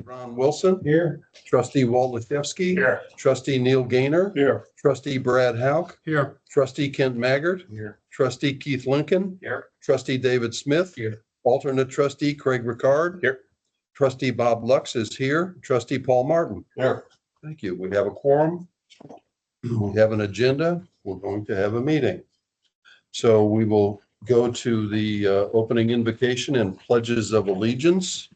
Ron Wilson. Here. Trustee Walt Lefevsky. Here. Trustee Neil Gaynor. Here. Trustee Brad Hauk. Here. Trustee Kent Maggart. Here. Trustee Keith Lincoln. Here. Trustee David Smith. Here. Alternate trustee Craig Ricard. Here. Trustee Bob Lux is here. Trustee Paul Martin. Here. Thank you. We have a quorum. We have an agenda. We're going to have a meeting. So we will go to the opening invocation and pledges of allegiance.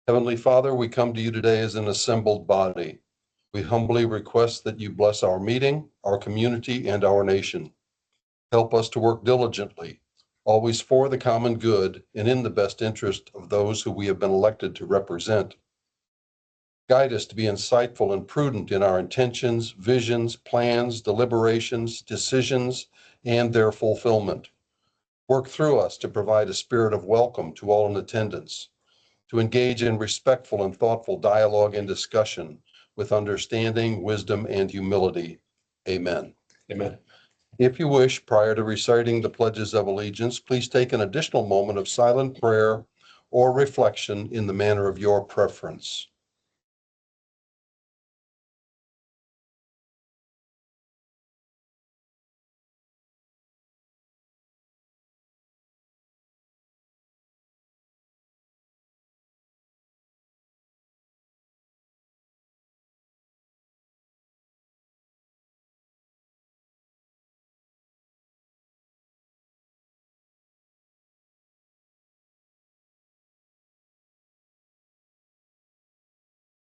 Heavenly Father, we come to you today as an assembled body. We humbly request that you bless our meeting, our community, and our nation. Help us to work diligently, always for the common good and in the best interest of those who we have been elected to represent. Guide us to be insightful and prudent in our intentions, visions, plans, deliberations, decisions, and their fulfillment. Work through us to provide a spirit of welcome to all in attendance, to engage in respectful and thoughtful dialogue and discussion with understanding, wisdom, and humility. Amen. Amen. If you wish, prior to reciting the pledges of allegiance, please take an additional moment of silent prayer or reflection in the manner of your preference.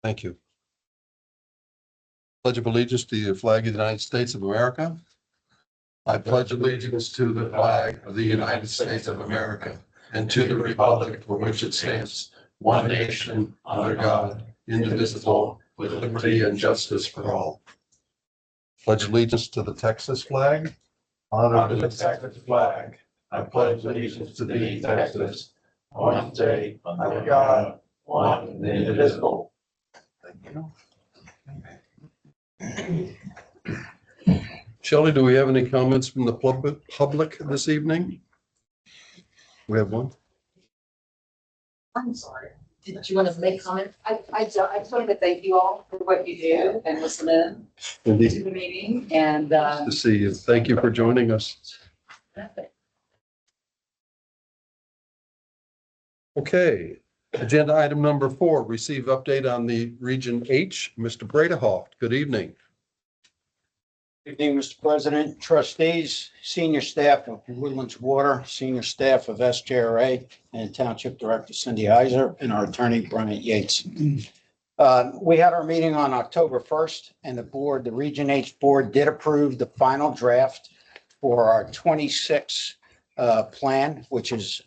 Thank you. Pledge of allegiance to the flag of the United States of America. I pledge allegiance to the flag of the United States of America and to the republic for which it stands, one nation, under God, indivisible, with liberty and justice for all. Pledge allegiance to the Texas flag. Honor to the Texas flag. I pledge allegiance to thee, Texas, one state, under God, one and indivisible. Thank you. Shelley, do we have any comments from the public this evening? We have one. I'm sorry. Did you want to make comment? I just wanted to thank you all for what you do and listen in to Indeed. the meeting and To see you. Thank you for joining us. Okay, agenda item number 4, receive update on the Region H. Mr. Bredehoft, good evening. Good evening, Mr. President, trustees, senior staff of Woodlands Water, senior staff of SJRA, and Township Director Cindy Iser, and our attorney Bryant Yates. We had our meeting on October 1st, and the Region H board did approve the final draft for our 26 plan, which is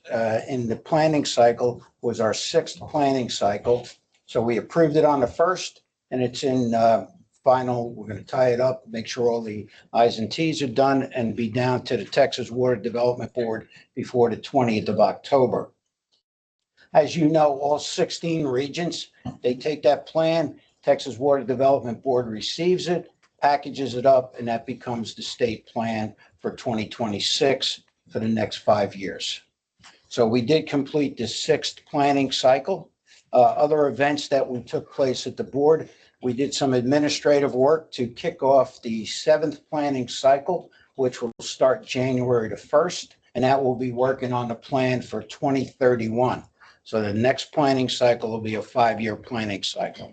in the planning cycle, was our 6th planning cycle. So we approved it on the 1st, and it's in final. We're going to tie it up, make sure all the I's and T's are done, and be down to the Texas Water Development Board before the 20th of October. As you know, all 16 regions, they take that plan, Texas Water Development Board receives it, packages it up, and that becomes the state plan for 2026 for the next 5 years. So we did complete the 6th planning cycle. Other events that we took place at the board, we did some administrative work to kick off the 7th planning cycle, which will start January the 1st, and that will be working on the plan for 2031. So the next planning cycle will be a 5-year planning cycle.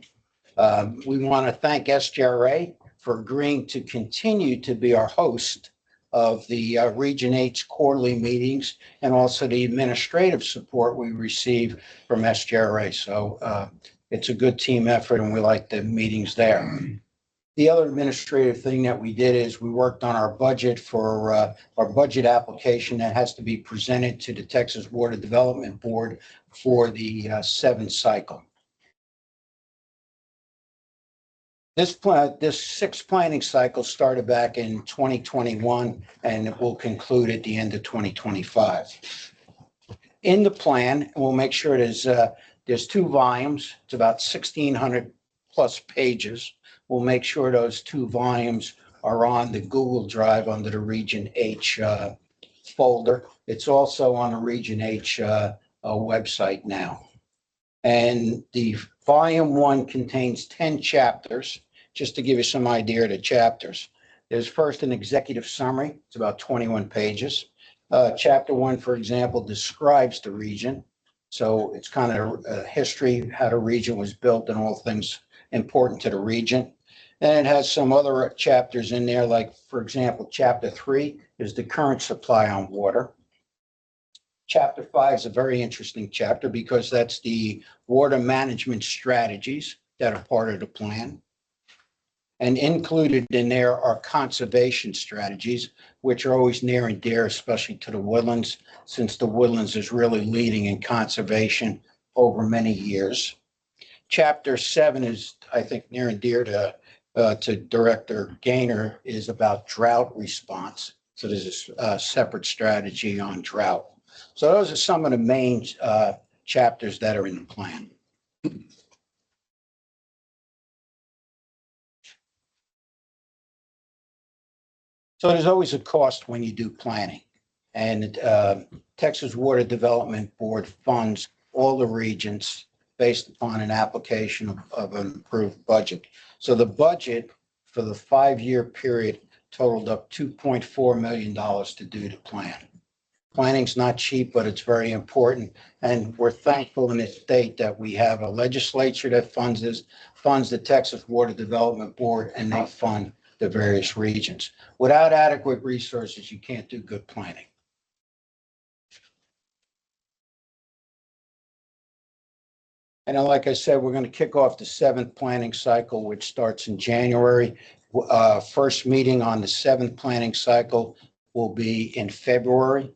We want to thank SJRA for agreeing to continue to be our host of the Region H quarterly meetings, and also the administrative support we receive from SJRA. So it's a good team effort, and we like the meetings there. The other administrative thing that we did is we worked on our budget for our budget application that has to be presented to the Texas Water Development Board for the 7th cycle. This 6th planning cycle started back in 2021, and it will conclude at the end of 2025. In the plan, we'll make sure there's 2 volumes. It's about 1,600 plus pages. We'll make sure those 2 volumes are on the Google Drive under the Region H folder. It's also on the Region H website now. And the volume 1 contains 10 chapters, just to give you some idea of the chapters. There's first an executive summary. It's about 21 pages. Chapter 1, for example, describes the region. So it's kind of a history, how the region was built and all things important to the region. And it has some other chapters in there, like, for example, chapter 3 is the current supply on water. Chapter 5 is a very interesting chapter because that's the water management strategies that are part of the plan. And included in there are conservation strategies, which are always near and dear, especially to the Woodlands, since the Woodlands is really leading in conservation over many years. Chapter 7 is, I think, near and dear to Director Gaynor, is about drought response. So there's a separate strategy on drought. So those are some of the main chapters that are in the plan. So there's always a cost when you do planning. And Texas Water Development Board funds all the regions based upon an application of an approved budget. So the budget for the 5-year period totaled up $2.4 million to do the plan. Planning's not cheap, but it's very important. And we're thankful in this state that we have a legislature that funds the Texas Water Development Board, and they fund the various regions. Without adequate resources, you can't do good planning. And then, like I said, we're going to kick off the 7th planning cycle, which starts in January. First meeting on the 7th planning cycle will be in February,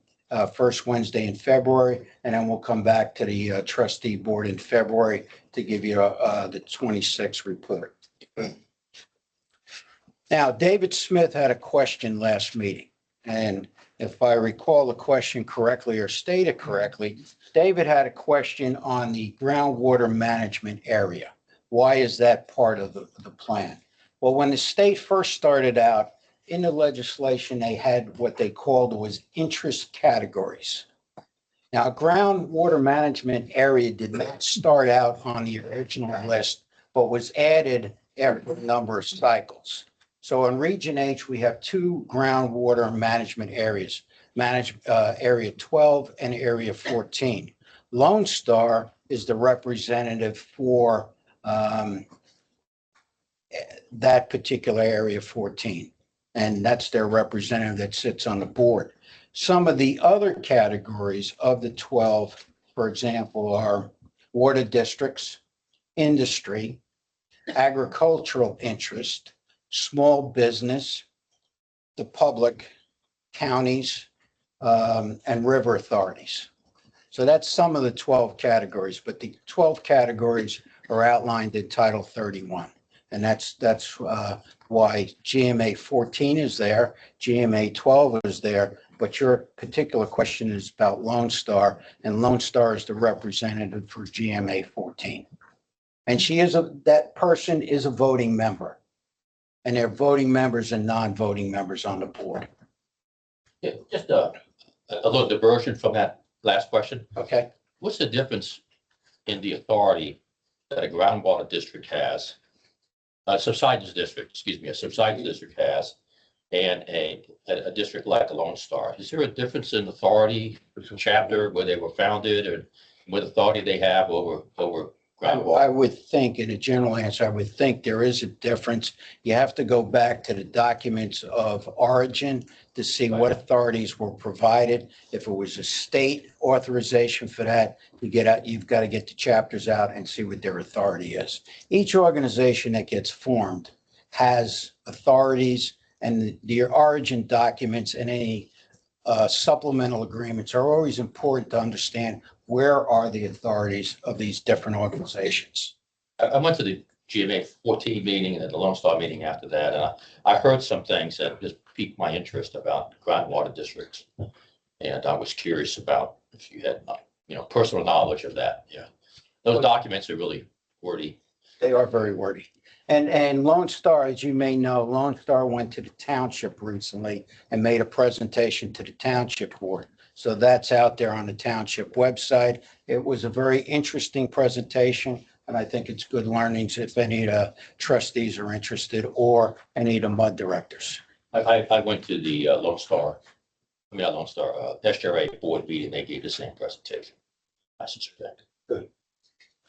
first Wednesday in February, and then we'll come back to the trustee board in February to give you the 26th report. Now, David Smith had a question last meeting, and if I recall the question correctly or stated correctly, David had a question on the groundwater management area. Why is that part of the plan? Well, when the state first started out in the legislation, they had what they called was interest categories. Now, groundwater management area did not start out on the original list, but was added after a number of cycles. So in Region H, we have 2 groundwater management areas, Area 12 and Area 14. Lone Star is the representative for that particular Area 14, and that's their representative that sits on the board. Some of the other categories of the 12, for example, are water districts, industry, agricultural interest, small business, the public, counties, and river authorities. So that's some of the 12 categories, but the 12 categories are outlined in Title 31. And that's why GMA 14 is there, GMA 12 is there, but your particular question is about Lone Star, and Lone Star is the representative for GMA 14. And that person is a voting member. And they're voting members and non-voting members on the board. Yeah, just a little diversion from that last question. Okay. What's the difference in the authority that a groundwater district has, a subsidence district has, and a district like a Lone Star? Is there a difference in authority, chapter, where they were founded, or what authority they have over groundwater? I would think, in a general answer, I would think there is a difference. You have to go back to the documents of origin to see what authorities were provided. If it was a state authorization for that, you've got to get the chapters out and see what their authority is. Each organization that gets formed has authorities, and the origin documents and any supplemental agreements are always important to understand where are the authorities of these different organizations. I went to the GMA 14 meeting and the Lone Star meeting after that, and I heard some things that just piqued my interest about groundwater districts. And I was curious about if you had, personal knowledge of that. Yeah. Those documents are really wordy. They are very wordy. And Lone Star, as you may know, Lone Star went to the township recently and made a presentation to the township board. So that's out there on the township website. It was a very interesting presentation, and I think it's good learnings if any of the trustees are interested or any of the MUD directors. I went to the Lone Star, not Lone Star, SJRA board meeting. They gave the same presentation. I suspect.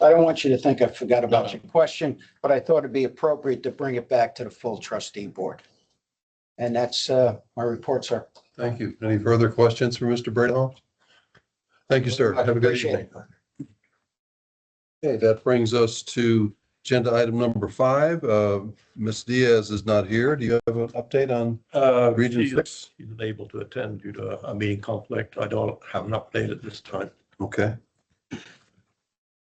I don't want you to think I forgot about your question, but I thought it'd be appropriate to bring it back to the full trustee board. And that's my report, sir. Thank you. Any further questions for Mr. Bradehoff? Thank you, sir. Have a good Appreciate evening. Okay, that brings us to agenda item number 5. Ms. Diaz is not here. Do you have an update on Region 6? He's unable to attend due to a meeting conflict. I don't have an update at this time. Okay.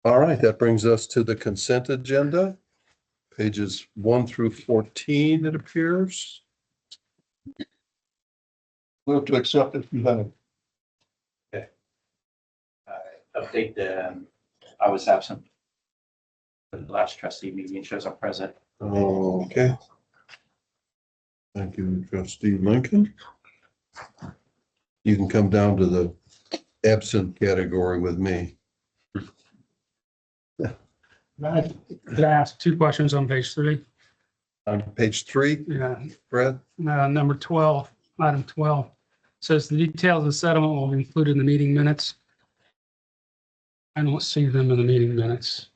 All right, that brings us to the consent agenda, pages 1 through 14, it appears. Move to accept it presented. Update, I was absent. The last trustee meeting shows I'm present. Okay. Thank you, trustee Lincoln. You can come down to the absent category with me. Could I ask 2 questions on page 3? On page 3, Yeah, Fred? number 12, item 12, says the details of the settlement will be included in the meeting minutes. I don't see them in the meeting minutes.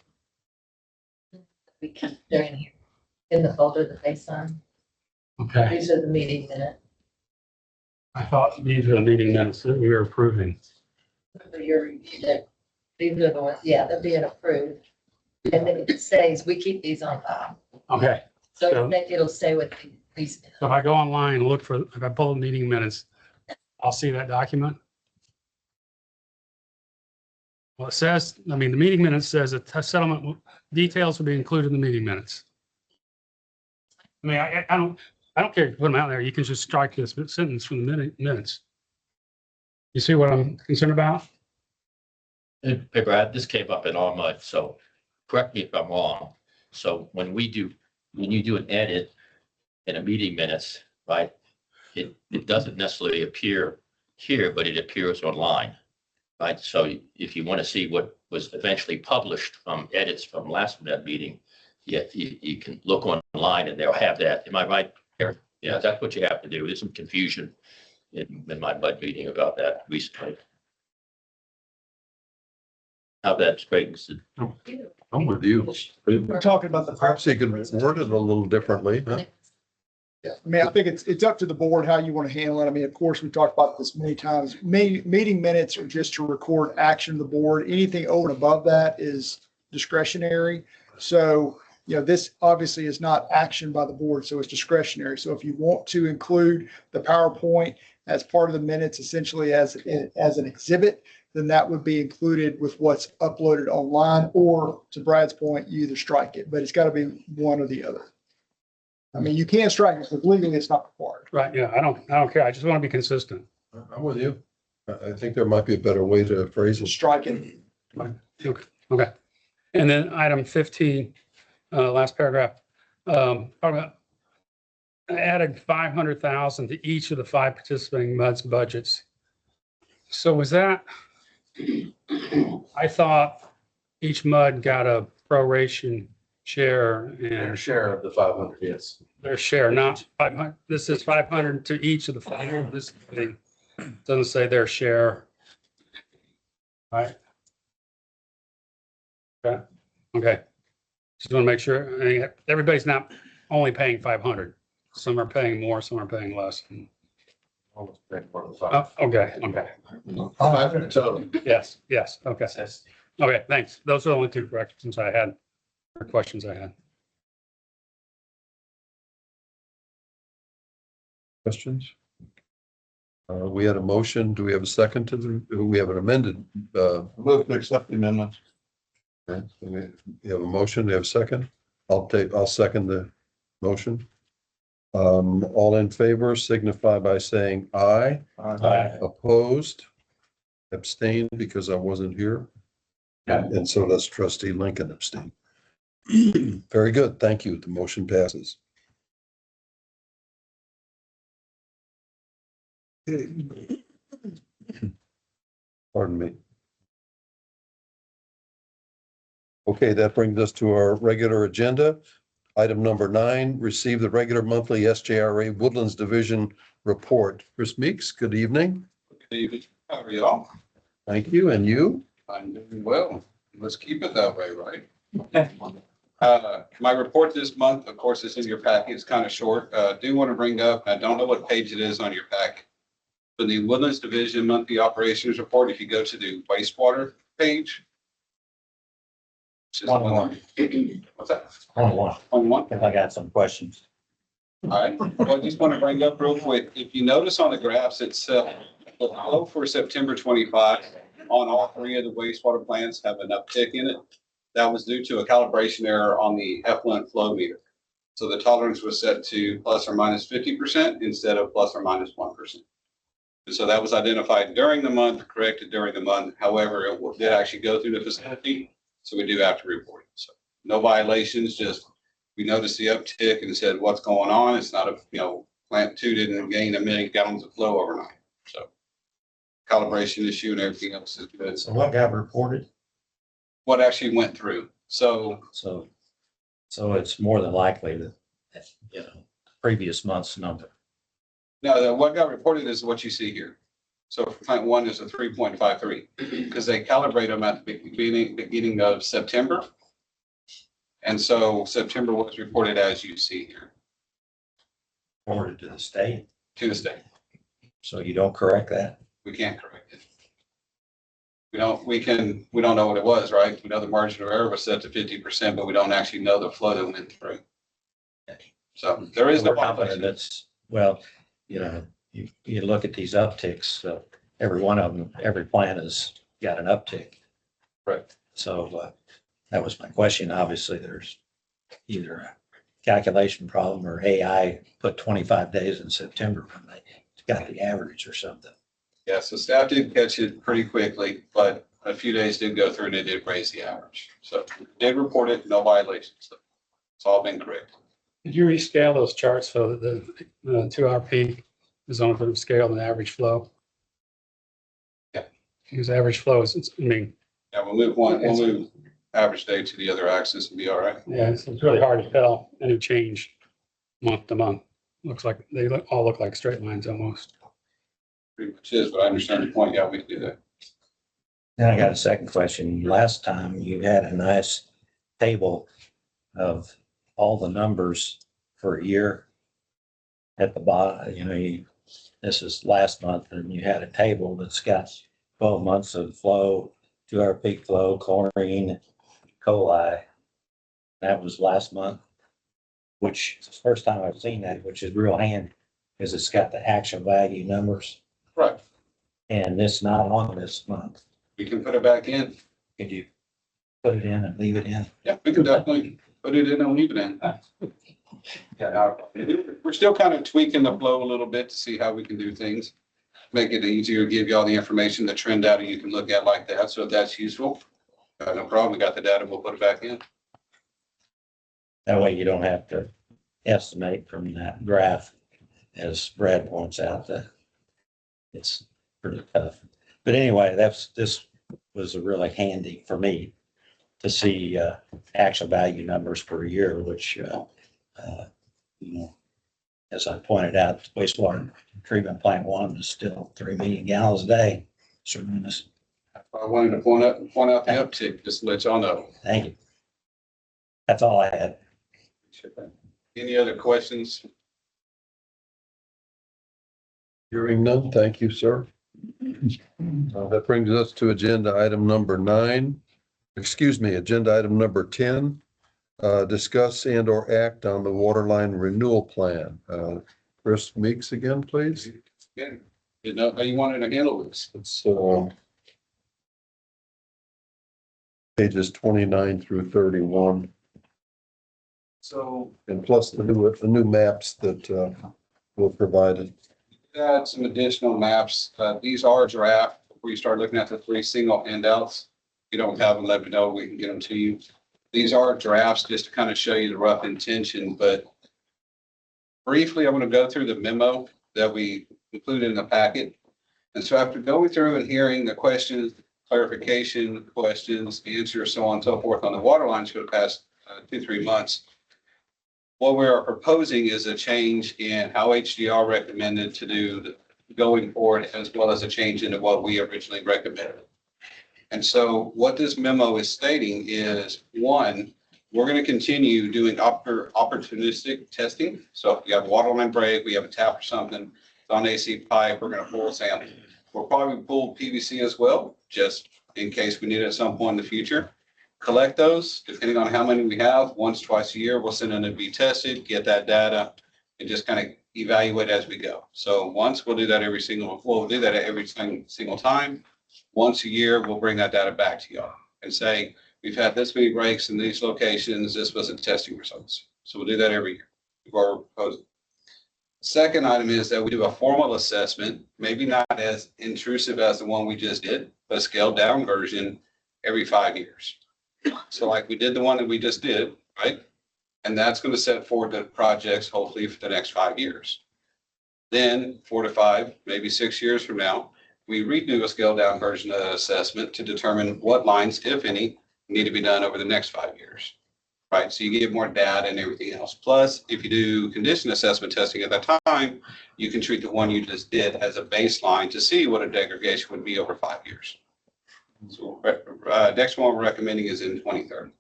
We can, they're in here, in the folder that they signed. Okay, These are the meeting minutes. I thought these are the meeting minutes that we were approving. These are the ones, yeah, they're being approved. And then it says, we keep these on file. Okay, So So- I think it'll stay with these. so if I go online and look for, if I pull the meeting minutes, I'll see that document. Well, it says, I mean, the meeting minutes says that settlement details will be included in the meeting minutes. I mean, I don't care if you put them out there. You can just strike this sentence from the minutes. You see what I'm concerned about? Hey, Brad, this came up in our MUD, so correct me if I'm wrong. So when you do an edit in a meeting minutes, right? It doesn't necessarily appear here, but it appears online, right? So if you want to see what was eventually published from edits from last meeting, yeah, you can look online and they'll have that. Am I right, Eric? Yeah, that's what you have to do. There's some confusion in my MUD meeting about that recently. How that straightens it. I'm with you. We're talking about the. Perhaps you could word it a little differently, huh? Yeah, I mean, I think it's up to the board how you want to handle it. I mean, of course, we talked about this many times. Meeting minutes are just to record action of the board. Anything over and above that is discretionary. So, this obviously is not action by the board, so it's discretionary. So if you want to include the PowerPoint as part of the minutes, essentially as an exhibit, then that would be included with what's uploaded online, or to Brad's point, you either strike it, but it's got to be one or the other. I mean, you can strike it, but legally it's not required. Right, yeah, I don't care. I just want to be consistent. I'm with you. I think there might be a better way to phrase it. Strike it. Okay. And then item 15, last paragraph, talking about added 500,000 to each of the 5 participating MUD's budgets. So was that, I thought each MUD got a proration share Their and share of the 500, yes. their share, not 500. This is 500 to each of the 5. This thing doesn't say their share. Right? Okay, okay. Just want to make sure, I mean, everybody's not only paying 500. Some are paying more, some are paying less. Almost paid for the 500. Oh, okay, okay. 500 total. Yes, okay. Okay, thanks. Those are the only 2 corrections I had, or questions I had. Questions? We had a motion. Do we have a second to we have an amended, Move to accept the amendments. okay, so we have a motion. We have a second. I'll second the motion. All in favor signify by saying aye. Opposed? Abstained because I wasn't here. And so does trustee Lincoln abstain. Very good. Thank you. The motion passes. Pardon me. Okay, that brings us to our regular agenda. Item number 9, receive the regular monthly SJRA Woodlands Division report. Chris Meeks, good evening. Good evening. How are y'all? Thank you. And you? I'm doing well. Let's keep it that way, right? My report this month, of course, is in your packet. It's kind of short. Do want to bring up, I don't know what page it is on your packet. But the Woodlands Division Monthly Operations Report, if you go to the wastewater page. which is One one- more. What's that? On one, On one? if I got some questions. All right. Well, I just want to bring up real quick, if you notice on the graphs itself, the flow for September 25 on all 3 of the wastewater plants have an uptick in it. That was due to a calibration error on the effluent flow meter. So the tolerance was set to plus or minus 50% instead of plus or minus 1%. And so that was identified during the month, corrected during the month. However, it did actually go through the facility, so we do have to report it. So no violations, just we noticed the uptick and said, what's going on? It's not plant 2 didn't gain 1 million gallons of flow overnight. So calibration issue and everything else is good. So what got reported? What actually went through. So So it's more than likely that, previous month's number. no, what got reported is what you see here. So for plant 1 is a 3.53 because they calibrate them at the beginning of September. And so September was reported as you see here Reported to the state, to the state. so you don't correct that. We can't correct it. We don't know what it was, right? We know the margin of error was set to 50%, but we don't actually know the flow that went through. So there is no We're confident violation. it's, well, you look at these upticks, every one of them, every plant has got an uptick. Right. So that was my question. Obviously, there's either a calculation problem or AI put 25 days in September when they got the average or something. Yeah, so staff did catch it pretty quickly, but a few days did go through and it did raise the average. So did report it, no violations. So it's all been correct. Did you rescale those charts so that the 2-hour peak is on a different scale than average flow? Yeah. Because average flow is, Yeah, we'll move average day to the other axis and be all right. yeah, it's really hard to tell any change month to month. Looks like they all look like straight lines almost. Pretty much is, but I understand your point. Yeah, we can do that. Then I got a second question. Last time you had a nice table of all the numbers for a year at the bottom. This is last month and you had a table that's got 12 months of flow, 2-hour peak flow, chlorine, coli. That was last month, which is the first time I've seen that, which is real handy because it's got the actual value numbers. Right. And it's not on this month. We can put it back in. Could you put it in and leave it in? Yeah, we can definitely put it in and leave it in. Yeah, we're still kind of tweaking the flow a little bit to see how we can do things. Make it easier, give you all the information, the trend data you can look at like that. So if that's useful, no problem. We got the data. We'll put it back in. That way you don't have to estimate from that graph, as Brad points out, that it's pretty tough. But anyway, this was really handy for me to see actual value numbers per year, which, as I pointed out, wastewater treatment plant 1 is still 3 million gallons a day. Tremendous. I wanted to point out the uptick, just to let y'all know. Thank you. That's all I had. Any other questions? Hearing none, thank you, sir. That brings us to agenda item number 9. Agenda item number 10. Discuss and or act on the waterline renewal plan. Chris Meeks again, please. Yeah. You know how you wanted to handle this? It's pages 29 through 31, So and plus the new maps that were provided. add some additional maps. These are draft. Before you start looking at the 3 single handouts, if you don't have them, let me know. We can get them to you. These are drafts just to kind of show you the rough intention, but briefly, I'm going to go through the memo that we included in the packet. And so after going through and hearing the questions, clarification questions, answers, so on and so forth on the water lines for the past 2-3 months, what we are proposing is a change in how HDR recommended to do going forward, as well as a change into what we originally recommended. And so what this memo is stating is, one, we're going to continue doing opportunistic testing. So if you have a water line break, we have a tap or something, it's on AC pipe, we're going to pull a sample. We'll probably pull PVC as well, just in case we need it at some point in the future. Collect those, depending on how many we have, once, twice a year, we'll send them to be tested, get that data, and just kind of evaluate as we go. So once, we'll do that every single time. Once a year, we'll bring that data back to y'all and say, we've had this many breaks in these locations, this was the testing results. So we'll do that every year before we're proposing. Second item is that we do a formal assessment, maybe not as intrusive as the one we just did, but a scaled down version every 5 years. So like we did the one that we just did, right? And that's going to set forward the projects hopefully for the next 5 years. Then 4 to 5, maybe 6 years from now, we redo a scaled down version of the assessment to determine what lines, if any, need to be done over the next 5 years. Right, so you get more data and everything else. Plus, if you do condition assessment testing at that time, you can treat the one you just did as a baseline to see what a degradation would be over 5 years. So next one we're recommending is in 2030.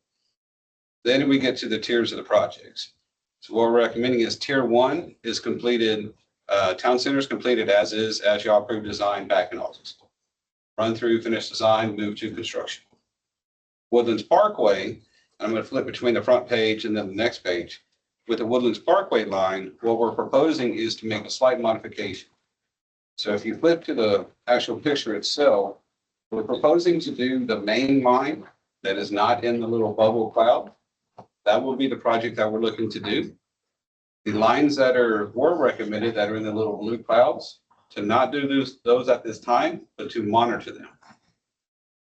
Then we get to the tiers of the projects. So what we're recommending is tier 1 is completed, town center is completed as is, as y'all approved design back in August. Run through, finish design, move to construction. Woodlands Parkway, I'm going to flip between the front page and then the next page. With the Woodlands Parkway line, what we're proposing is to make a slight modification. So if you flip to the actual picture itself, we're proposing to do the main line that is not in the little bubble cloud. That will be the project that we're looking to do. The lines that were recommended that are in the little blue clouds, to not do those at this time, but to monitor them.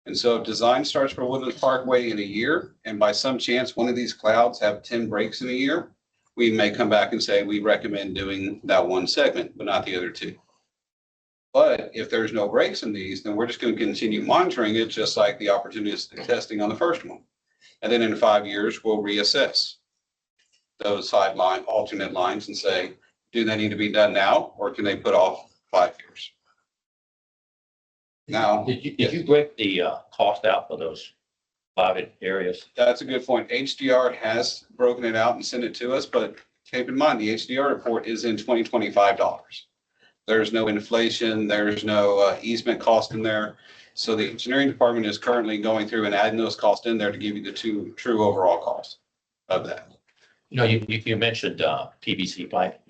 And so if design starts for Woodlands Parkway in a year, and by some chance, one of these clouds have 10 breaks in a year, we may come back and say, we recommend doing that one segment, but not the other 2. But if there's no breaks in these, then we're just going to continue monitoring it, just like the opportunistic testing on the first one. And then in 5 years, we'll reassess those alternate lines and say, do they need to be done now, or can they put off 5 years? Now, Did you break the cost out for those 5 areas? that's a good point. HDR has broken it out and sent it to us, but keep in mind, the HDR report is in $2025. There's no inflation, there's no easement cost in there. So the engineering department is currently going through and adding those costs in there to give you the true overall cost of that. You know, you mentioned PVC pipe.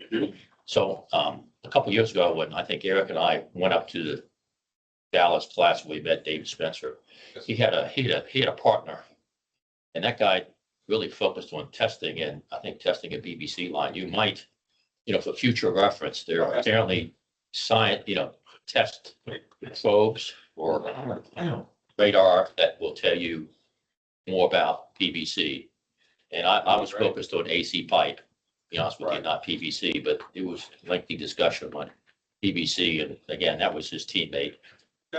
So a couple of years ago, when I think Eric and I went up to the Dallas class, we met David Spencer. He had a partner, and that guy really focused on testing, and I think testing a PVC line. You might, for future reference, there are apparently test probes or radar that will tell you more about PVC. And I was focused on AC pipe, to be honest with you, not PVC, but it was a lengthy discussion on PVC, and again, that was his teammate.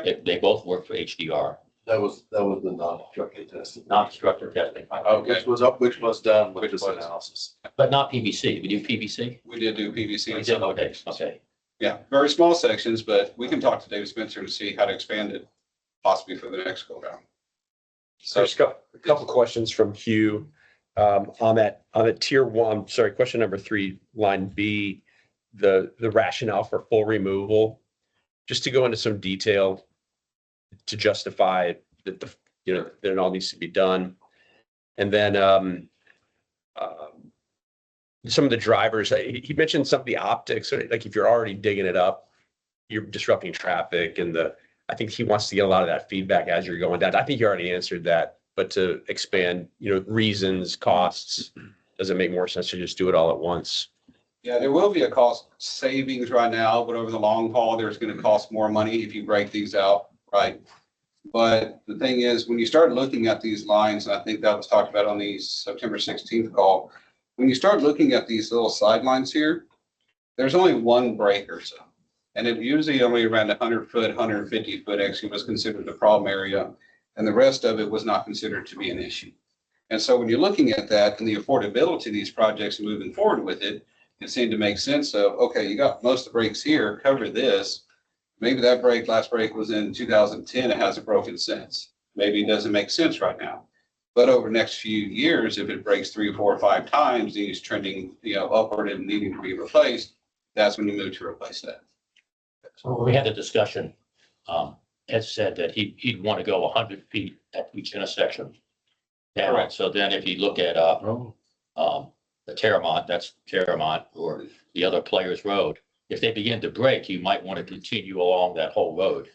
They both work for HDR. That was the non-destructive testing. Non-destructive testing. Which was done with this analysis. But not PVC. Did we do PVC? We did do PVC. We did, okay. Yeah, very small sections, but we can talk to David Spencer to see how to expand it possibly for the next go round. So just a couple questions from Hugh on that tier 1, sorry, question number 3, line B, the rationale for full removal, just to go into some detail to justify that that it all needs to be done. And then some of the drivers, he mentioned some of the optics, like if you're already digging it up, you're disrupting traffic, and I think he wants to get a lot of that feedback as you're going down. I think you already answered that, but to expand, reasons, costs, does it make more sense to just do it all at once? Yeah, there will be a cost savings right now, but over the long haul, there's going to cost more money if you break these out, right? But the thing is, when you start looking at these lines, and I think that was talked about on the September 16th call, when you start looking at these little sidelines here, there's only one breaker zone. And it usually only around 100 foot, 150 foot actually was considered the problem area. And the rest of it was not considered to be an issue. And so when you're looking at that and the affordability of these projects and moving forward with it, it seemed to make sense of, okay, you got most of the breaks here, cover this. Maybe that last break was in 2010, it hasn't broken since. Maybe it doesn't make sense right now. But over the next few years, if it breaks 3 or 4 or 5 times, and it's trending, upward and needing to be replaced, that's when you move to replace that. So when we had a discussion, Ed said that he'd want to go 100 feet at each intersection. Yeah, Correct. so then if you look at, the Terramont, or the other Players Road, if they begin to break, you might want to continue along that whole road.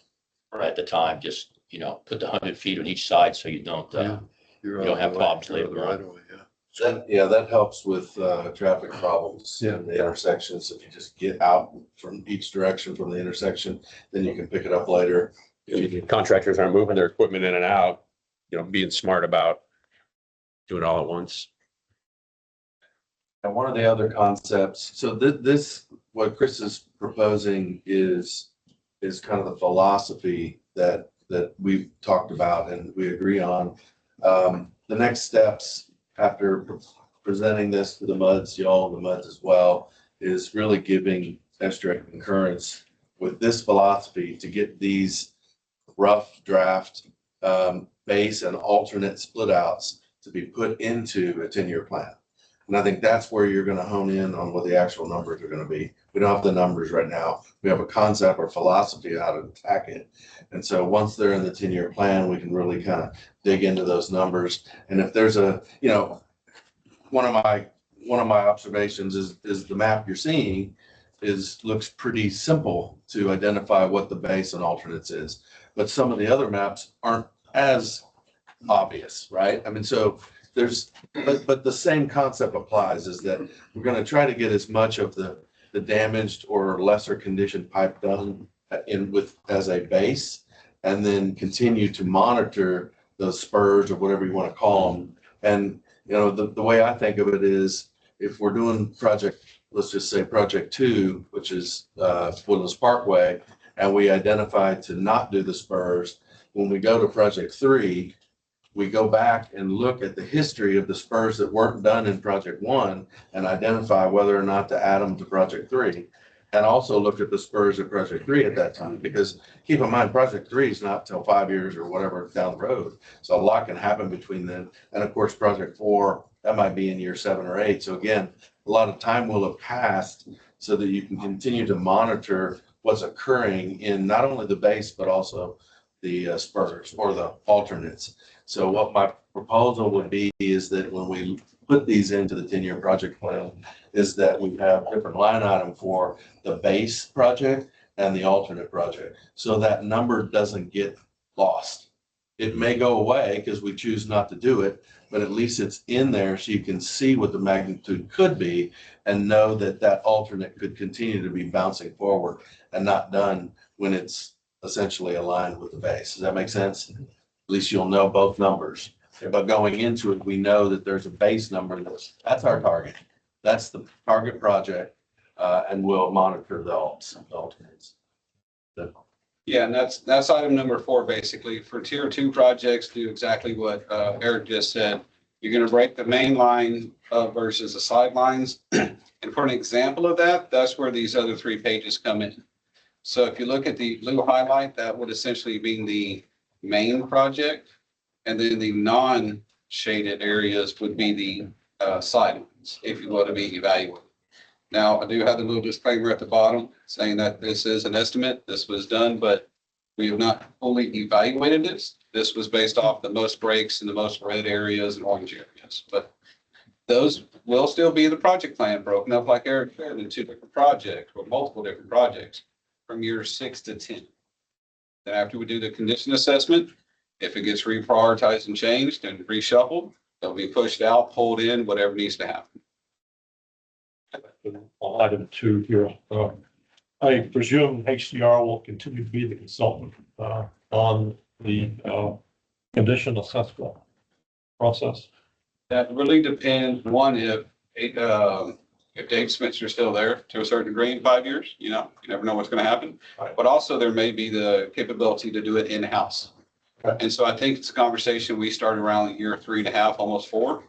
At the time, just, put the 100 feet on each side so you don't have problems later on. That helps with traffic problems Yeah. in the intersections. If you just get out from each direction from the intersection, then you can pick it up later. Contractors aren't moving their equipment in and out, being smart about doing it all at once. And one of the other concepts, so this, what Chris is proposing is kind of the philosophy that we've talked about and we agree on. The next steps after presenting this to the MUDs, y'all and the MUDs as well, is really giving extra concurrence with this philosophy to get these rough draft base and alternate split outs to be put into a 10-year plan. And I think that's where you're going to hone in on what the actual numbers are going to be. We don't have the numbers right now. We have a concept or philosophy of how to attack it. And so once they're in the 10-year plan, we can really kind of dig into those numbers. And if there's one of my observations is the map you're seeing looks pretty simple to identify what the base and alternates is. But some of the other maps aren't as obvious, right? I mean, so but the same concept applies, is that we're going to try to get as much of the damaged or lesser conditioned pipe done as a base, and then continue to monitor those spurs or whatever you want to call them. And the way I think of it is, if we're doing let's just say project 2, which is Woodlands Parkway, and we identify to not do the spurs, when we go to project 3, we go back and look at the history of the spurs that weren't done in project 1 and identify whether or not to add them to project 3. And also look at the spurs of project 3 at that time, because keep in mind, project 3 is not till 5 years or whatever down the road. So a lot can happen between then. And of course, project 4, that might be in year 7 or 8. So again, a lot of time will have passed so that you can continue to monitor what's occurring in not only the base, but also the spurs or the alternates. So what my proposal would be is that when we put these into the 10-year project plan, is that we have different line item for the base project and the alternate project. So that number doesn't get lost. It may go away because we choose not to do it, but at least it's in there so you can see what the magnitude could be and know that that alternate could continue to be bouncing forward and not done when it's essentially aligned with the base. Does that make sense? At least you'll know both numbers. But going into it, we know that there's a base number that's our target. That's the target project, and we'll monitor the alternates. Yeah, and that's item number 4, basically. For tier 2 projects, do exactly what Eric just said. You're going to break the main line versus the sidelines. And for an example of that, that's where these other 3 pages come in. So if you look at the blue highlight, that would essentially be the main project. And then the non-shaded areas would be the sidelines, if you want to be evaluated. Now, I do have the little disclaimer at the bottom saying that this is an estimate. This was done, but we have not fully evaluated this. This was based off the most breaks in the most red areas and orange areas. But those will still be the project plan broken up, like Eric said, in 2 different projects or multiple different projects from years 6 to 10. Then after we do the condition assessment, if it gets reprioritized and changed and reshuffled, they'll be pushed out, pulled in, whatever needs to happen. On item 2 here, I presume HDR will continue to be the consultant on the condition assessment process? That really depends, one, if Dave Spencer's still there to a certain degree in 5 years, you never know what's gonna happen. Right. But also there may be the capability to do it in-house. Okay. And so I think it's a conversation we started around year 3.5, almost 4.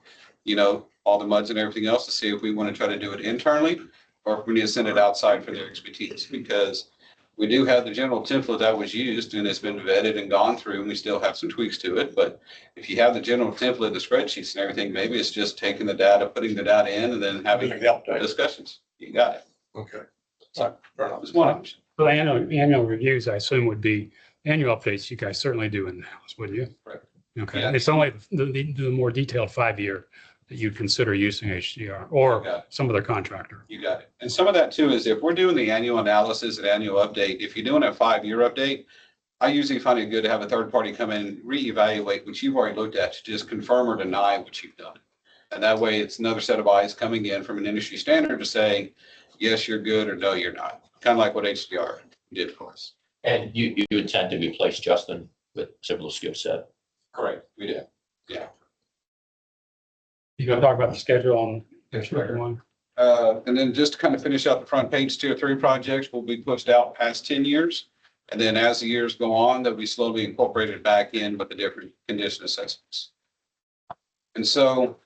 All the muds and everything else to see if we want to try to do it internally or if we need to send it outside for their expertise, because we do have the general template that was used and it's been vetted and gone through, and we still have some tweaks to it. But if you have the general template, the spreadsheets and everything, maybe it's just taking the data, putting the data in, and then having discussions. You got it. Okay. It's one option. So annual reviews, I assume, would be annual updates. You guys certainly do in-house, wouldn't you? Correct. Okay, Yeah. it's only the more detailed 5-year that you'd consider using HDR or Yeah. some other contractor. You got it. And some of that too is if we're doing the annual analysis and annual update, if you're doing a 5-year update, I usually find it good to have a third party come in, reevaluate what you've already looked at, to just confirm or deny what you've done. And that way it's another set of eyes coming in from an industry standard to say, yes, you're good, or no, you're not. Kind of like what HDR did for us. And you intend to replace Justin with similar skill set? Correct. We did. You gonna talk about the schedule on the second one? And then just to kind of finish out the front page, tier 3 projects will be pushed out past 10 years. And then as the years go on, they'll be slowly incorporated back in with the different condition assessments. And so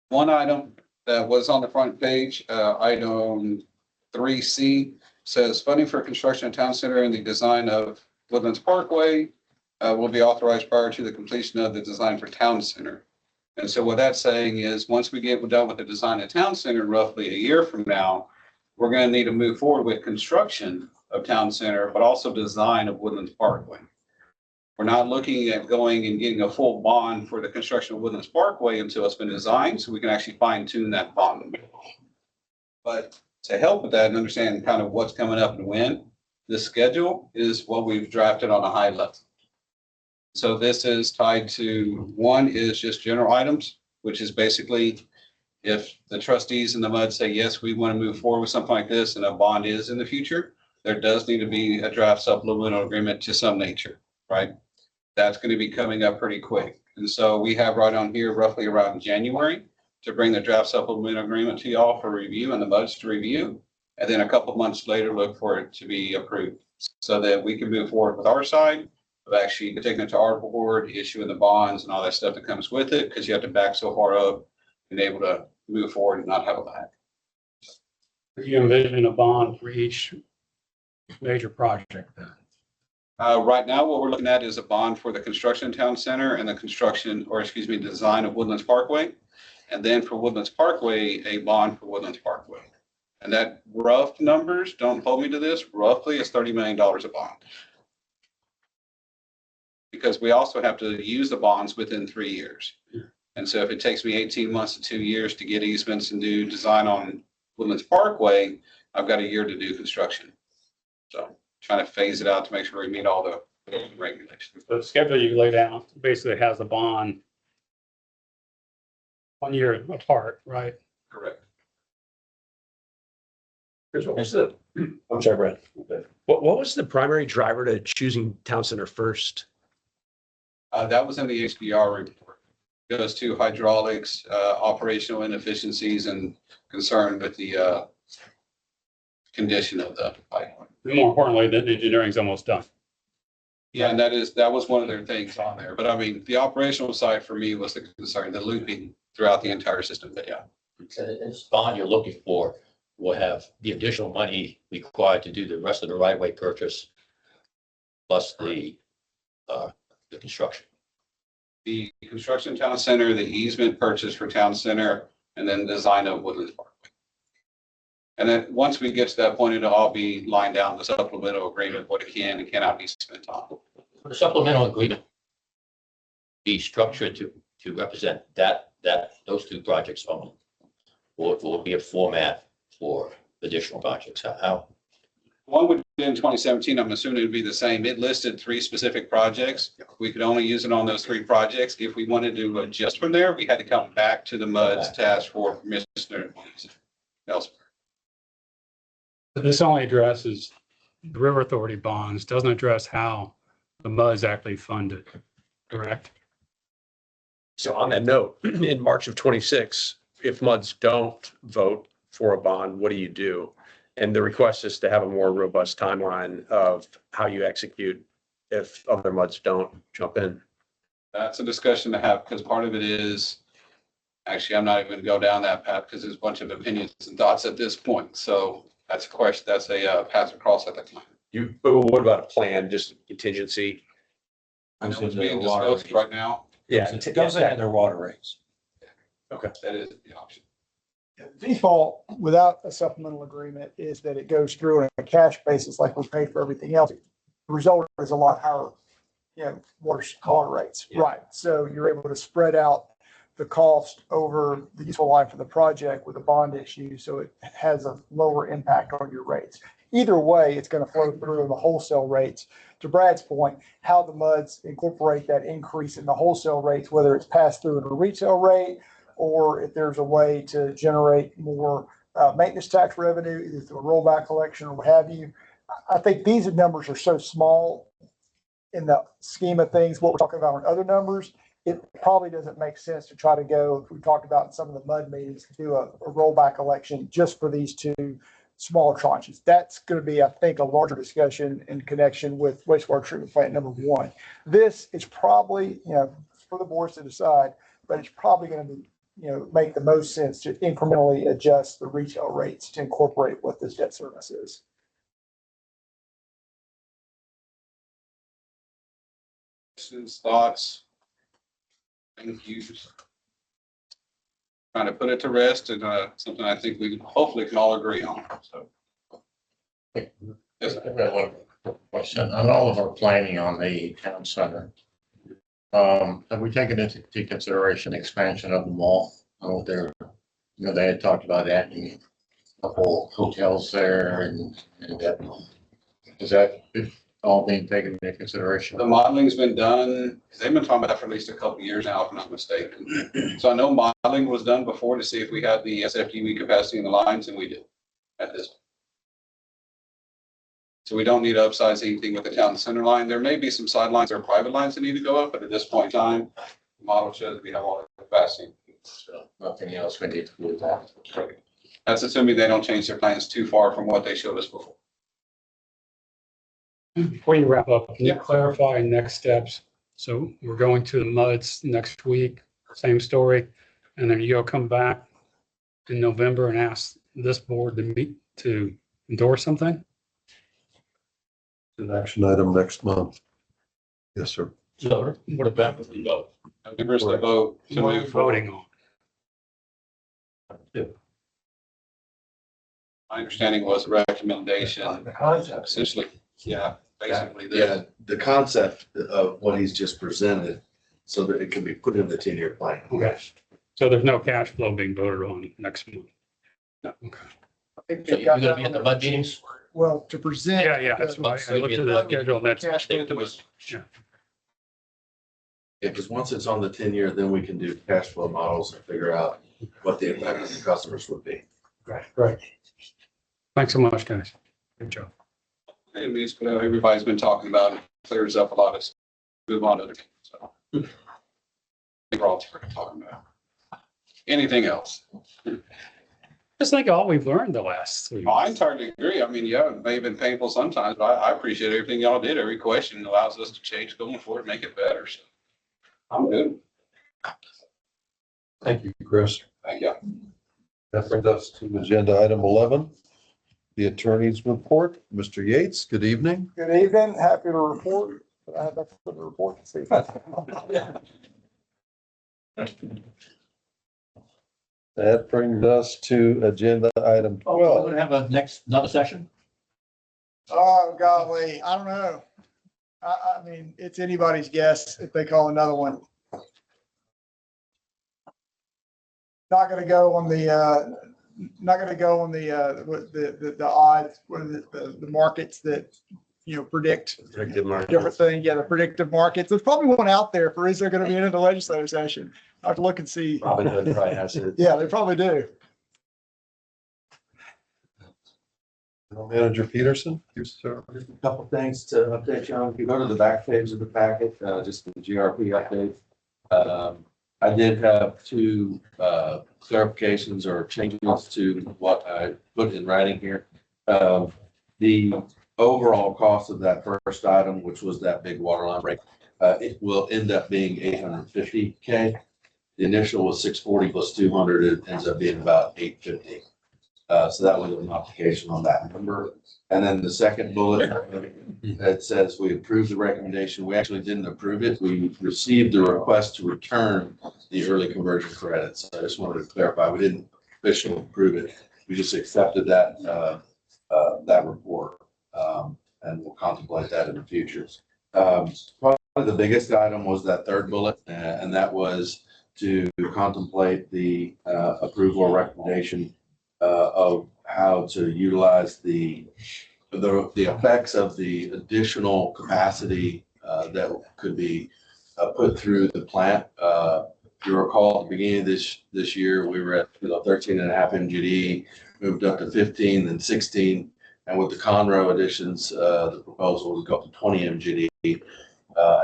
one item that was on the front page, item 3C, says funding for construction of town center and the design of Woodlands Parkway will be authorized prior to the completion of the design for town center. And so what that's saying is, once we get done with the design of town center, roughly a year from now, we're going to need to move forward with construction of town center, but also design of Woodlands Parkway. We're not looking at going and getting a full bond for the construction of Woodlands Parkway until it's been designed, so we can actually fine tune that bond. But to help with that and understand kind of what's coming up and when, the schedule is what we've drafted on a high level. So this is tied to, one is just general items, which is basically if the trustees and the MUD say, yes, we want to move forward with something like this and a bond is in the future, there does need to be a draft supplemental agreement to some nature, right? That's going to be coming up pretty quick. And so we have right on here roughly around January to bring the draft supplemental agreement to y'all for review and the MUDs to review. And then a couple of months later, look for it to be approved so that we can move forward with our side of actually taking it to our board, issuing the bonds and all that stuff that comes with it, because you have to back so far up and able to move forward and not have a lag. You envision a bond for each major project then? Right now, what we're looking at is a bond for the construction town center and the design of Woodlands Parkway. And then for Woodlands Parkway, a bond for Woodlands Parkway. And that rough numbers, don't hold me to this, roughly is $30 million a bond. Because we also have to use the bonds within 3 years. And so if it takes me 18 months to 2 years to get easements and do design on Woodlands Parkway, I've got a year to do construction. So trying to phase it out to make sure we meet all the regulations. The schedule you laid out basically has a bond 1 year apart, right? Correct. Here's what was the, I'm sorry, Brad. What was the primary driver to choosing town center first? That was in the HDR report. It goes to hydraulics, operational inefficiencies, and concern with the condition of the pipeline. More importantly, the engineering's almost done. Yeah, and that was one of their things on there. But I mean, the operational side for me was the concern, the looping throughout the entire system. But yeah. This bond you're looking for will have the additional money required to do the rest of the right of way purchase, plus the construction. The construction town center, the easement purchase for town center, and then design of Woodlands Parkway. And then once we get to that point, it'll all be lined down the supplemental agreement, what it can and cannot be spent on. The supplemental agreement be structured to represent those two projects only. Or it will be a format for additional projects. How? One would be in 2017, I'm assuming it'd be the same. It listed 3 specific projects. We could only use it on those 3 projects. If we wanted to adjust from there, we had to come back to the MUD's task for permission elsewhere. But this only addresses the River Authority bonds, doesn't address how the MUD's actually funded, correct? So on that note, in March of 26, if MUDs don't vote for a bond, what do you do? And the request is to have a more robust timeline of how you execute if other MUDs don't jump in. That's a discussion to have, because part of it is, actually, I'm not even gonna go down that path because there's a bunch of opinions and thoughts at this point. So that's a question, that's a pass across at the time. But what about a plan, just contingency? I know it's being discussed right now. Yeah. It goes into their water rates. Okay. That is the option. Default without a supplemental agreement is that it goes through on a cash basis like we pay for everything else. The result is a lot higher, water rates. Yeah. Right. So you're able to spread out the cost over the useful life of the project with a bond issue. So it has a lower impact on your rates. Either way, it's going to flow through the wholesale rates. To Brad's point, how the MUDs incorporate that increase in the wholesale rates, whether it's passed through in a retail rate, or if there's a way to generate more maintenance tax revenue, either through a rollback collection or what have you. I think these numbers are so small in the scheme of things, what we're talking about on other numbers, it probably doesn't make sense to try to go, we talked about in some of the MUD meetings, to do a rollback election just for these two smaller tranches. That's going to be, I think, a larger discussion in connection with wastewater treatment plant number one. This is probably, for the boards to decide, but it's probably going to be, make the most sense to incrementally adjust the retail rates to incorporate what this debt service is. Questions, thoughts? Thank you. Trying to put it to rest and something I think we hopefully can all agree on. So. Yes, I've got one question on all of our planning on the town center. Have we taken into consideration expansion of the mall? Oh, there, they had talked about adding a couple hotels there and that. Is that all being taken into consideration? the modeling's been done, they've been talking about that for at least a couple of years now, if I'm not mistaken. So I know modeling was done before to see if we had the SFGB capacity in the lines, and we do at this. So we don't need to upsize anything with the town center line. There may be some sidelines or private lines that need to go up, but at this point in time, the model shows we have all the capacity. So nothing else we need to do with that. That's assuming they don't change their plans too far from what they showed us before. Before you wrap up, can you Yeah. clarify next steps? So we're going to the MUDs next week, same story, and then you'll come back in November and ask this board to meet to endorse something? An action item next month. Yes, sir. So what about the vote? Members to vote to What are we move forward. voting on? My understanding was a recommendation, The concept. essentially, yeah, basically Yeah, this. the concept of what he's just presented so that it can be put in the 10-year plan. Okay. So there's no cash flow being voted on next month? No. Okay. I think So they've you're got gonna that be at the on MUD meetings? Well, to present. Yeah, that's why I looked at the schedule. That's, Cash flow. Yeah, because once it's on the 10-year, then we can do cash flow models and figure out what the impact on the customers would be. right. Thanks so much, guys. Good job. It means what everybody's been talking about, it clears up a lot of, move on to other things, so. I think we're all talking about. Anything else? Just think all we've learned the last 3 I months. entirely agree. I mean, yeah, it may have been painful sometimes, but I appreciate everything y'all did. Every question allows us to change going forward, make it better, so. I'm good. Thank you, Chris. Thank you. That brings us to agenda item 11, the attorney's report. Mr. Yates, good evening. Good evening, happy to report. I have nothing to report this evening. That brings us to agenda item Oh, we're 12. gonna have another session? Oh, golly, I don't know. I mean, it's anybody's guess if they call another one. Not gonna go on the odds, what is it, the markets that, predict Predictive market. different things. Yeah, the predictive markets. There's probably one out there for, is there gonna be in the legislative session? I have to look and see. Robin Hood probably has it. Yeah, they probably do. Manager Peterson, you, sir. Just a couple things to update you on. If you go to the back page of the packet, just the GRP update. I did have two clarifications or changes to what I put in writing here. The overall cost of that first item, which was that big water line break, it will end up being $850K. The initial was 640 plus 200. It ends up being about 850. So that was a modification on that number. And then the second bullet, it says we approved the recommendation. We actually didn't approve it. We received the request to return the early conversion credits. I just wanted to clarify, we didn't officially approve it. We just accepted that, that report. And we'll contemplate that in the future. Probably the biggest item was that third bullet, and that was to contemplate the approval or recommendation of how to utilize the effects of the additional capacity that could be put through the plant. If you recall, at the beginning of this year, we were at 13.5 MGD, moved up to 15, then 16. And with the Conroe additions, the proposal would go up to 20 MGD.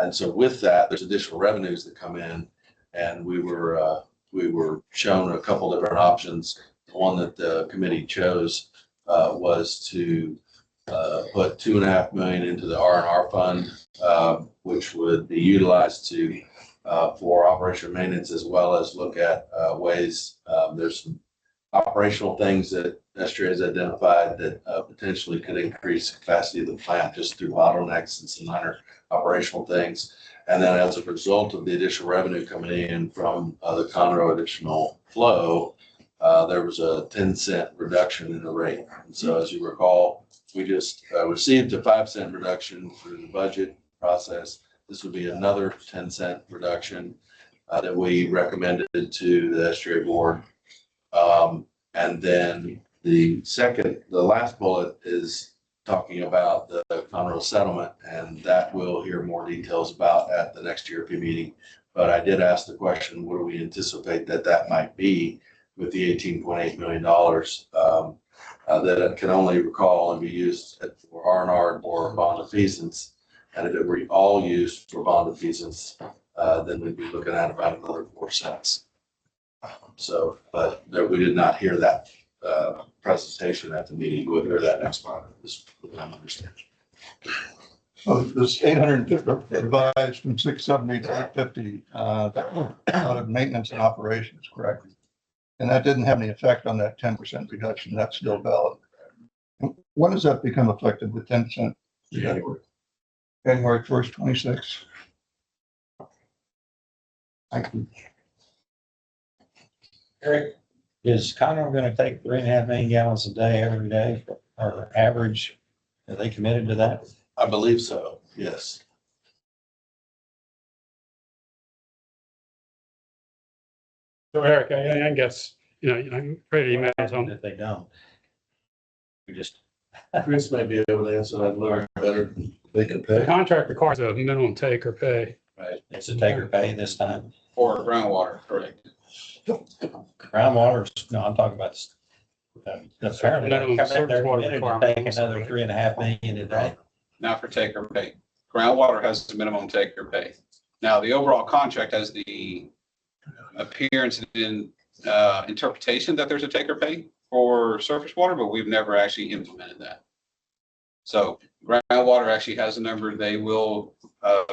And so with that, there's additional revenues that come in. And we were shown a couple different options. The one that the committee chose was to put $2.5 million into the R&R fund, which would be utilized to for operation maintenance, as well as look at ways. There's some operational things that SJ has identified that potentially could increase the capacity of the plant just through bottlenecks and some minor operational things. And then as a result of the additional revenue coming in from the Conroe additional flow, there was a 10-cent reduction in the rate. And so as you recall, we just received a 5-cent reduction through the budget process. This would be another 10-cent reduction that we recommended to the SJ board. And then the last bullet is talking about the Conroe settlement, and that we'll hear more details about at the next GRP meeting. But I did ask the question, what do we anticipate that might be with the $18.8 million that it can only recall and be used for R&R or bond defeasance. And if it were all used for bond defeasance, then we'd be looking at about another 4 cents. So, but we did not hear that presentation at the meeting. We'll hear that next month. This is my understanding. So this 850 revised from 670 to 850, out of maintenance and operations, correct? And that didn't have any effect on that 10% reduction. That's still valid. When does that become effective, the 10%? January 1st, 26. Thank you. Eric, is Conroe going to take 3.5 million gallons a day every day or average? Are they committed to that? I believe so, yes. So Eric, I guess, I'm pretty emails on If they don't, we just. Chris may be able to answer that a little better. They can the pay. contract requires a minimum take or pay. Right. It's a take or pay this time. For groundwater, correct? Groundwater, no, I'm talking about. Apparently, Minimum they're surface water committed to requirement. take another 3.5 million a day. Not for take or pay. Groundwater has the minimum take or pay. Now, the overall contract has the appearance in interpretation that there's a take or pay for surface water, but we've never actually implemented that. So groundwater actually has a number. They will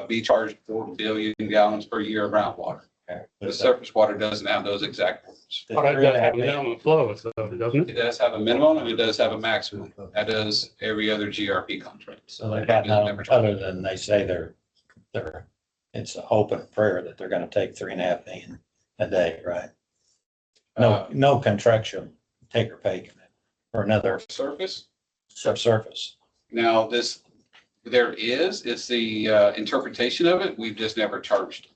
be charged 4 billion gallons per year of groundwater. Okay. The surface water doesn't have those exact numbers. The But it does have 3.5 a million, minimum flow, so doesn't It it? does have a minimum and it does have a maximum. That does every other GRP contract. so they got nothing other than they say it's a hope and a prayer that they're gonna take 3.5 million a day, right? No contraction, take or pay commitment for another Surface. subsurface. Now, it's the interpretation of it. We've just never charged it.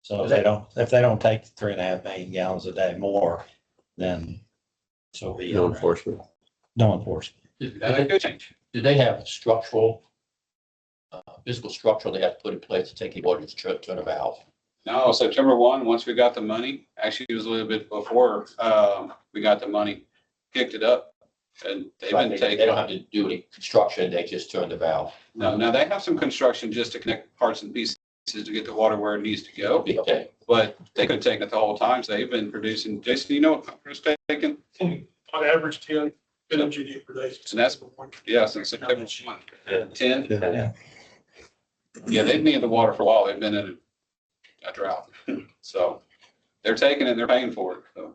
So if they don't take 3.5 million gallons a day more, then so be it. No enforcement. No enforcement. That could change. Do they have structural, physical structure they have to put in place to take the water to turn a valve? No, September 1, once we got the money, actually it was a little bit before we got the money, picked it up, And they've Right, been they taking, don't have to do any construction, they just turn the valve. no, now they have some construction just to connect parts and pieces to get the water where it needs to go. Be okay. But they could have taken it the whole time. So they've been producing, Jason, you know what Congress taken? On average, 10 MGD per day. And that's, yeah, since September 10. Yeah, they've needed the water for a while. They've been in a drought. So they're taking it and they're paying for it. So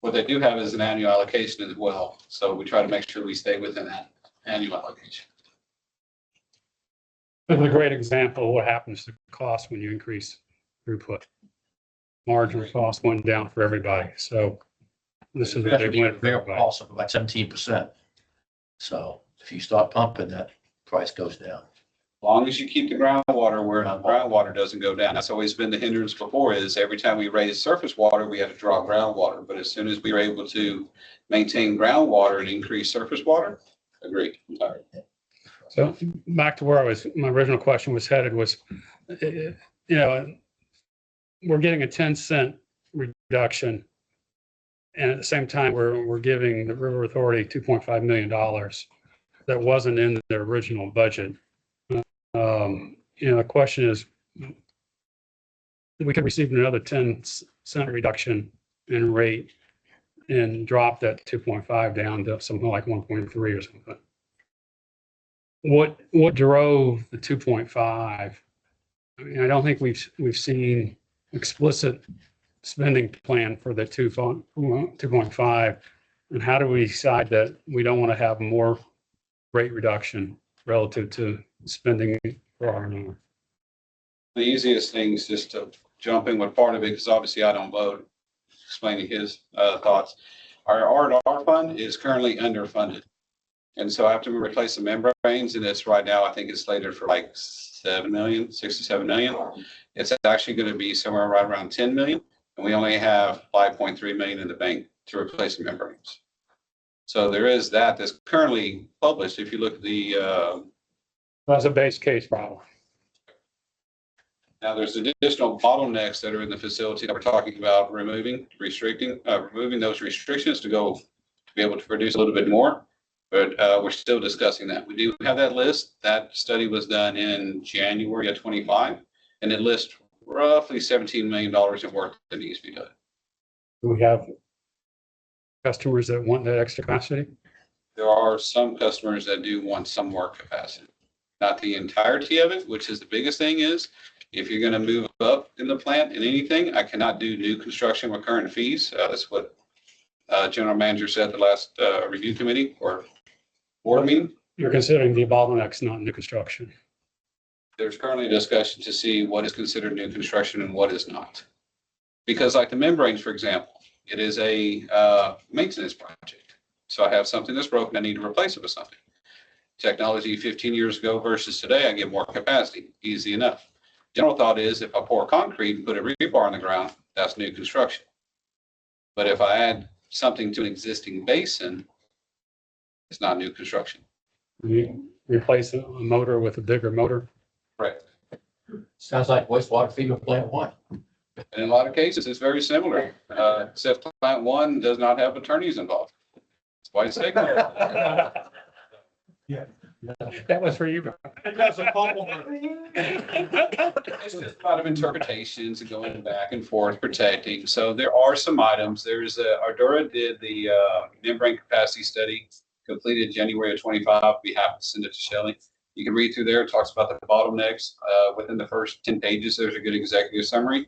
what they do have is an annual allocation as well. So we try to make sure we stay within that annual allocation. This is a great example of what happens to cost when you increase throughput. Marginal cost went down for everybody, so this is a big win for Bigger everybody. cost of about 17%. So if you start pumping, that price goes down. As long as you keep the groundwater where the groundwater doesn't go down. That's always been the hindrance before, is every time we raise surface water, we had to draw groundwater. But as soon as we were able to maintain groundwater and increase surface water, agree, entirely. So back to where my original question was headed was, you know, we're getting a 10-cent reduction. And at the same time, we're giving the River Authority $2.5 million that wasn't in their original budget. You know, the question is, we could receive another 10-cent reduction in rate and drop that 2.5 down to something like 1.3 or something. What drove the 2.5? I mean, I don't think we've seen explicit spending plan for the 2.5. And how do we decide that we don't want to have more rate reduction relative to spending for R&R? The easiest thing is just to jump in with part of it, because obviously I don't vote, explaining his thoughts. Our R&R fund is currently underfunded. And so after we replace the membranes, and it's right now, I think it's slated for like 7 million, 6 to 7 million. It's actually going to be somewhere right around 10 million. And we only have 5.3 million in the bank to replace the membranes. So there is that's currently published. If you look at the, That's a base case problem. now there's additional bottlenecks that are in the facility that we're talking about removing those restrictions to be able to produce a little bit more. But we're still discussing that. We do have that list. That study was done in January of 25, and it lists roughly $17 million in work that needs to be done. Do we have customers that want that extra capacity? There are some customers that do want some more capacity. Not the entirety of it, which is the biggest thing is, if you're going to move up in the plant in anything, I cannot do new construction with current fees. That's what General Manager said at the last review committee or board meeting. You're considering the bottlenecks, not new construction. There's currently a discussion to see what is considered new construction and what is not. Because like the membranes, for example, it is a maintenance project. So I have something that's broken, I need to replace it with something. Technology 15 years ago versus today, I get more capacity, easy enough. General thought is if I pour concrete and put a rebar in the ground, that's new construction. But if I add something to an existing basin, it's not new construction. You replace a motor with a bigger motor. Right. Sounds like wastewater treatment plant 1. And in a lot of cases, it's very similar, except plant 1 does not have attorneys involved. That's why it's taken. That was for you. It's just a lot of interpretations and going back and forth protecting. So there are some items. There's Ardura did the membrane capacity study, completed January of 25. Be happy to send it to Shelley. You can read through there. It talks about the bottlenecks. Within the first 10 pages, there's a good executive summary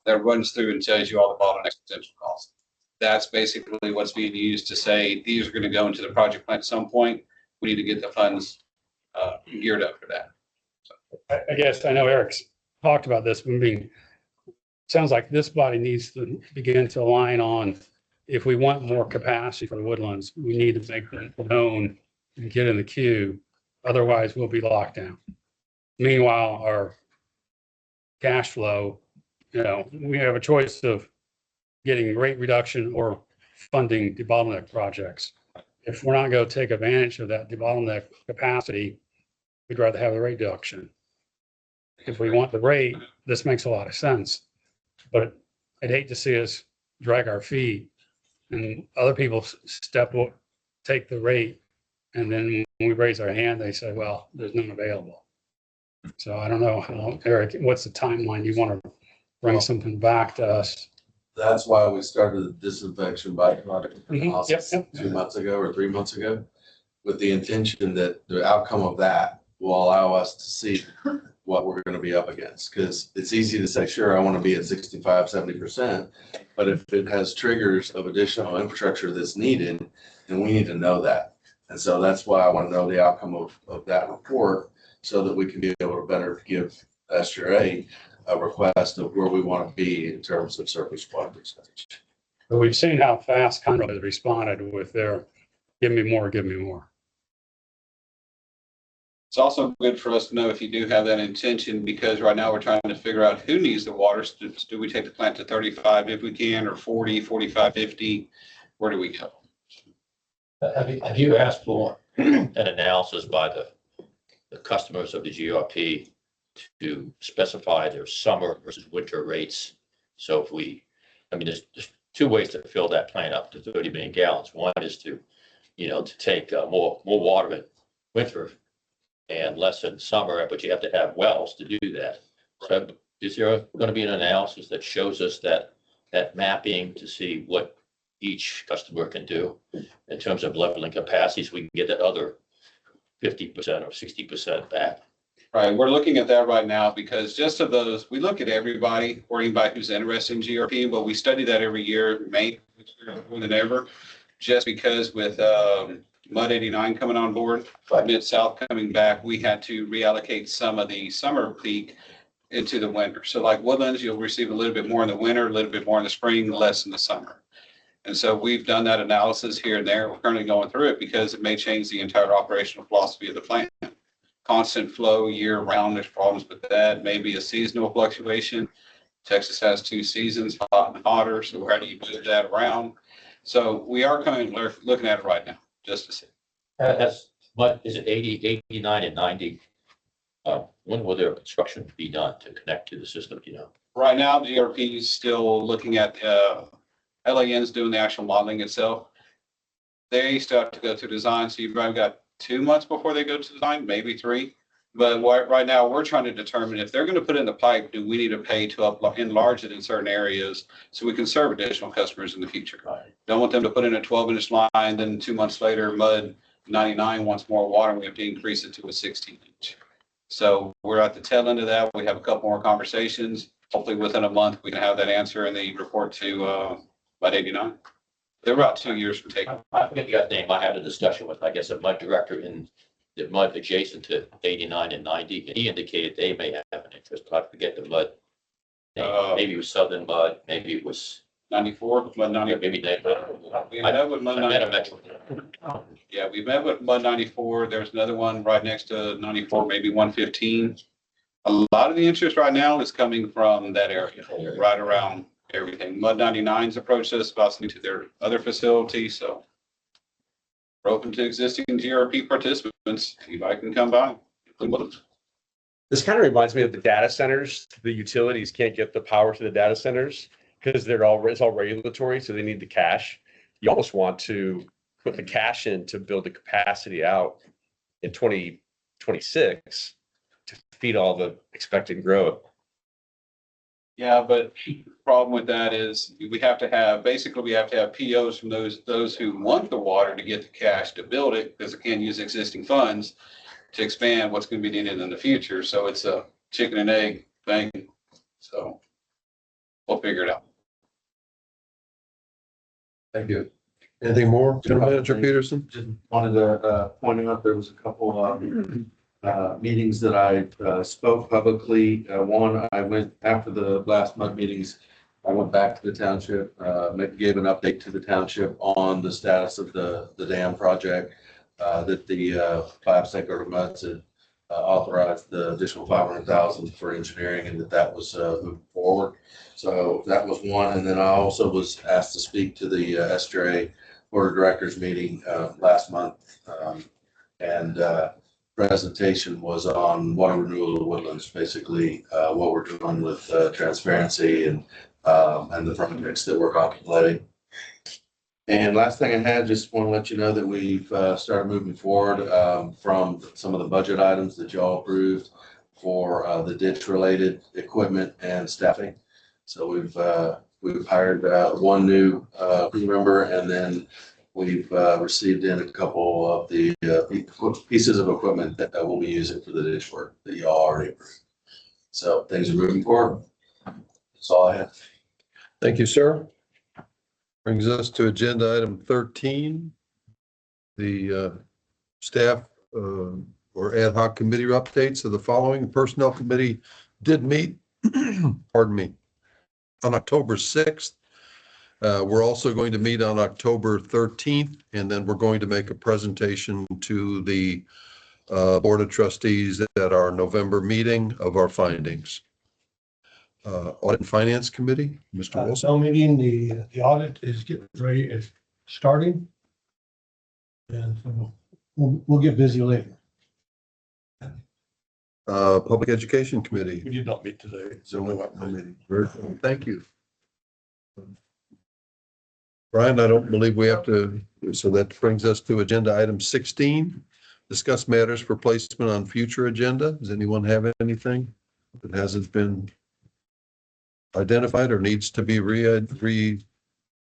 that runs through and tells you all the bottlenecks, potential costs. That's basically what's being used to say these are going to go into the project plan at some point. We need to get the funds geared up for that. So. I guess I know Eric's talked about this. Sounds like this body needs to begin to align on if we want more capacity for the Woodlands, we need to make that known and get in the queue. Otherwise, we'll be locked down. Meanwhile, our cash flow, we have a choice of getting rate reduction or funding debottleneck projects. If we're not going to take advantage of that debottleneck capacity, we'd rather have the rate reduction. If we want the rate, this makes a lot of sense. But I'd hate to see us drag our feet and other people step take the rate. And then when we raise our hand, they say, well, there's none available. So I don't know how, Eric, what's the timeline? You want to bring something back to us? That's why we started the disinfection by product analysis Yep. 2 months ago or 3 months ago, with the intention that the outcome of that will allow us to see what we're going to be up against. Because it's easy to say, sure, I want to be at 65, 70%. But if it has triggers of additional infrastructure that's needed, then we need to know that. And so that's why I want to know the outcome of that report so that we can be able to better give SGRA a request of where we want to be in terms of surface water percentage. But we've seen how fast Conroe has responded with their give me more, give me more. It's also good for us to know if you do have that intention, because right now we're trying to figure out who needs the water. Do we take the plant to 35 if we can, or 40, 45, 50? Where do we go? Have you asked for an analysis by the customers of the GRP to specify their summer versus winter rates? So if there's two ways to fill that plant up to 30 million gallons. One is to take more water in winter and less in summer, but you have to have wells to do that. So is there going to be an analysis that shows us that mapping to see what each customer can do in terms of leveling capacity, so we can get that other 50% or 60% back? Right, we're looking at that right now, because just of those, we look at everybody, or anybody who's interested in GRP, but we study that every year, May, more than ever, just because with Mud 89 coming on board, Mid-South coming back, we had to reallocate some of the summer peak into the winter. So like Woodlands, you'll receive a little bit more in the winter, a little bit more in the spring, less in the summer. And so we've done that analysis here and there. We're currently going through it because it may change the entire operational philosophy of the plant. Constant flow year round, there's problems with that. Maybe a seasonal fluctuation. Texas has 2 seasons, hot and hotter. So how do you move that around? So we are looking at it right now, just to see. What is it, 80, 89, and 90? When will their construction be done to connect to the system, Right now, GRP is still looking at, LAN's doing the actual modeling itself. They still have to go through design, so you've probably got 2 months before they go to design, maybe 3. But right now, we're trying to determine if they're going to put in the pipe, do we need to pay to enlarge it in certain areas so we can serve additional customers in the future? Don't want them to put in a 12-inch line, then 2 months later, Mud 99 wants more water, and we have to increase it to a 16-inch. So we're at the tail end of that. We have a couple more conversations. Hopefully within a month, we can have that answer in the report to Mud 89. They're about 2 years from taking. I forget the guy's name. I had a discussion with, I guess, a mud director in the mud adjacent to 89 and 90. And he indicated they may have an interest, but I forget the mud name. Maybe it was Southern Mud, maybe it was 94, Mud 94. maybe they. We met with Mud I met him 94. at- Yeah, we met with Mud 94. There's another one right next to 94, maybe 115. A lot of the interest right now is coming from that area, right around everything. Mud 99's approached us about to their other facility, so we're open to existing GRP participants. Anybody can come by. This kind of reminds me of the data centers. The utilities can't get the power to the data centers because it's all regulatory, so they need the cash. You almost want to put the cash in to build the capacity out in 2026 to feed all the expected growth. Yeah, but the problem with that is we have to have POs from those who want the water to get the cash to build it, because they can't use existing funds to expand what's going to be needed in the future. So it's a chicken and egg thing. So we'll figure it out. Thank you. Anything more, General Manager Peterson? Just wanted to point out there was a couple of meetings that I spoke publicly. One, I went after the last month meetings. I went back to the township, gave an update to the township on the status of the dam project, that the 5 St. Gerda Muds had authorized the additional 500,000 for engineering, and that was moving forward. So that was one. And then I also was asked to speak to the SGRA Board of Directors meeting last month. And presentation was on water renewal of Woodlands, basically what we're doing with transparency and the projects that we're contemplating. And last thing I had, just want to let you know that we've started moving forward from some of the budget items that y'all approved for the ditch related equipment and staffing. So we've hired one new crew member, and then we've received in a couple of the pieces of equipment that we'll be using for the ditch work that y'all already approved. So things are moving forward. That's all I have. Thank you, sir. Brings us to agenda item 13. The staff or ad hoc committee updates of the following. Personnel committee did meet, pardon me, on October 6th. We're also going to meet on October 13th, and then we're going to make a presentation to the Board of Trustees at our November meeting of our findings. Audit and Finance Committee, Mr. Wilson. So meeting, the audit is getting ready, is starting. And so we'll get busy later. Public Education Committee. We did not meet today. So no meeting. Very good. Thank you. Brian, I don't believe we have to, so that brings us to agenda item 16. Discuss matters for placement on future agenda. Does anyone have anything that hasn't been identified or needs to be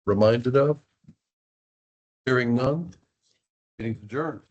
reminded of? Hearing none. Meeting adjourned.